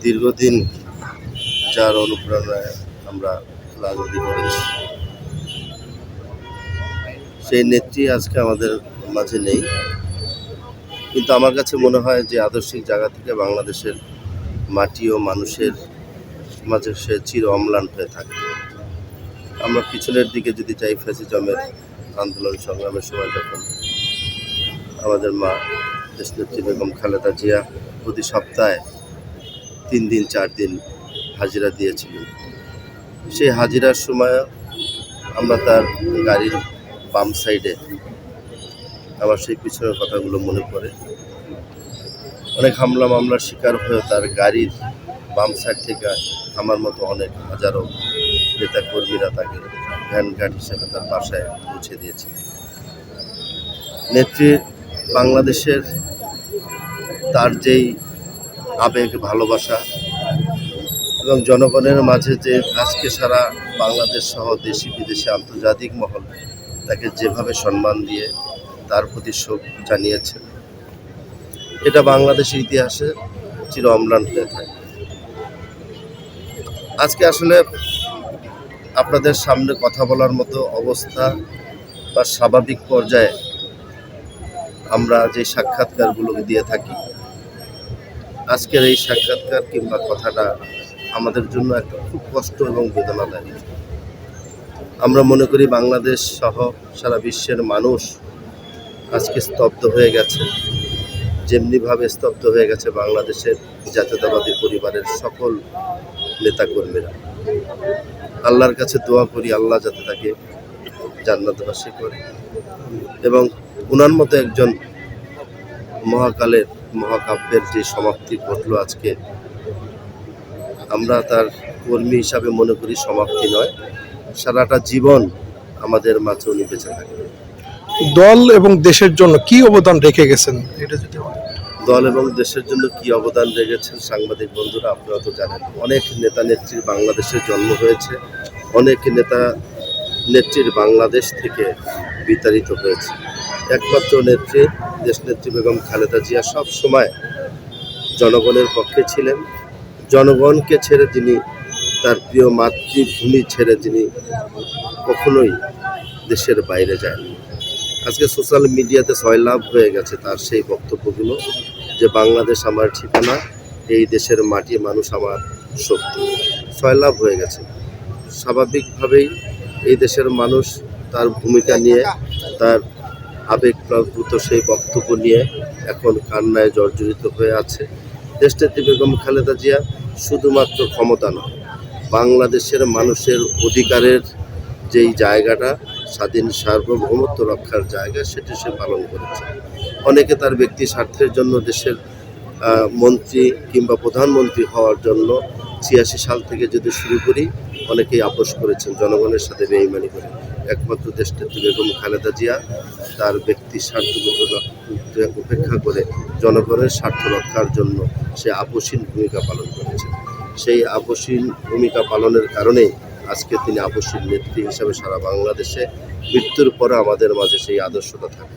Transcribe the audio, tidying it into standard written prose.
দীর্ঘদিন যার অনুপ্রেরণায় আমরা রাজনীতি করেছি, সেই নেত্রী আজকে আমাদের মাঝে নেই। কিন্তু আমার কাছে মনে হয় যে আদর্শিক জায়গা থেকে বাংলাদেশের মাটি ও মানুষের মাঝে সে চির অম্লান হয়ে থাকে। আমরা পিছনের দিকে যদি যাই, ফ্যাসিজমের আন্দোলন সংগ্রামের সময় যখন আমাদের মা দেশনেত্রী বেগম খালেদা জিয়া প্রতি সপ্তাহে 3 দিন 4 দিন হাজিরা দিয়েছিলেন, সেই হাজিরার সময় আমরা তার গাড়ির বাম সাইডে, আমার সেই পিছনের কথাগুলো মনে পড়ে, অনেক হামলা মামলার শিকার হয়ে তার গাড়ির বাম সাইড থেকে আমার মতো অনেক হাজারো নেতা কর্মীরা তাকে ভ্যান গার্ড হিসেবে তার বাসায় পৌঁছে দিয়েছে। নেত্রী বাংলাদেশের তার যেই আবেগ, ভালোবাসা এবং জনগণের মাঝে যে আজকে সারা বাংলাদেশ সহ দেশি বিদেশি আন্তর্জাতিক মহল তাকে যেভাবে সম্মান দিয়ে তার প্রতি শোক জানিয়েছে, এটা বাংলাদেশের ইতিহাসে চির অম্লান হয়ে থাকে। আজকে আসলে আপনাদের সামনে কথা বলার মতো অবস্থা বা স্বাভাবিক পর্যায়ে আমরা যে সাক্ষাৎকারগুলো দিয়ে থাকি, আজকের এই সাক্ষাৎকার কিংবা কথাটা আমাদের জন্য একটা খুব কষ্ট এবং বেদনাদায়ক। আমরা মনে করি বাংলাদেশ সহ সারা বিশ্বের মানুষ আজকে স্তব্ধ হয়ে গেছে, যেমনিভাবে স্তব্ধ হয়ে গেছে বাংলাদেশের জাতীয়তাবাদী পরিবারের সকল নেতাকর্মীরা। আল্লাহর কাছে দোয়া করি আল্লাহ যাতে তাকে জান্নাতবাসী করে এবং ওনার মতো একজন মহাকাব্যের যে সমাপ্তি ঘটলো আজকে, আমরা তার কর্মী হিসাবে মনে করি সমাপ্তি নয়, সারাটা জীবন আমাদের মাঝে উনি বেঁচে থাকবেন। দল এবং দেশের জন্য কি অবদান রেখে গেছেন, এটা যদি দল এবং দেশের জন্য কি অবদান রেখেছেন সাংবাদিক বন্ধুরা আপনারা তো জানেন। অনেক নেতা নেত্রীর বাংলাদেশের জন্ম হয়েছে, অনেক নেতা নেত্রীর বাংলাদেশ থেকে বিতাড়িত হয়েছে। একমাত্র নেত্রী দেশনেত্রী বেগম খালেদা জিয়া সব সময় জনগণের পক্ষে ছিলেন। জনগণকে ছেড়ে তিনি, তার প্রিয় মাতৃভূমি ছেড়ে তিনি কখনোই দেশের বাইরে যাননি। আজকে সোশ্যাল মিডিয়াতে সয়লাভ হয়ে গেছে তার সেই বক্তব্যগুলো, যে বাংলাদেশ আমার ঠিকানা, এই দেশের মাটি মানুষ আমার শক্তি, সয়লাভ হয়ে গেছে। স্বাভাবিকভাবেই এই দেশের মানুষ তার ভূমিকা নিয়ে, তার আবেগপ্রবৃত সেই বক্তব্য নিয়ে এখন কান্নায় জর্জরিত হয়ে আছে। দেশনেত্রী বেগম খালেদা জিয়া শুধুমাত্র ক্ষমতা নয়, বাংলাদেশের মানুষের অধিকারের যেই জায়গাটা, স্বাধীন সার্বভৌমত্ব রক্ষার জায়গা, সেটি সে পালন করেছে। অনেকে তার ব্যক্তি স্বার্থের জন্য দেশের মন্ত্রী কিংবা প্রধানমন্ত্রী হওয়ার জন্য 86 সাল থেকে যদি শুরু করি, অনেকেই আপোষ করেছেন জনগণের সাথে বেঈমানি করে। একমাত্র দেশনেত্রী বেগম খালেদা জিয়া তার ব্যক্তি স্বার্থ উপেক্ষা করে জনগণের স্বার্থ রক্ষার জন্য সে আপোষহীন ভূমিকা পালন করেছেন। সেই আপোষহীন ভূমিকা পালনের কারণেই আজকে তিনি আপোষহীন নেত্রী হিসাবে সারা বাংলাদেশে মৃত্যুর পরে আমাদের মাঝে সেই আদর্শটা থাকে।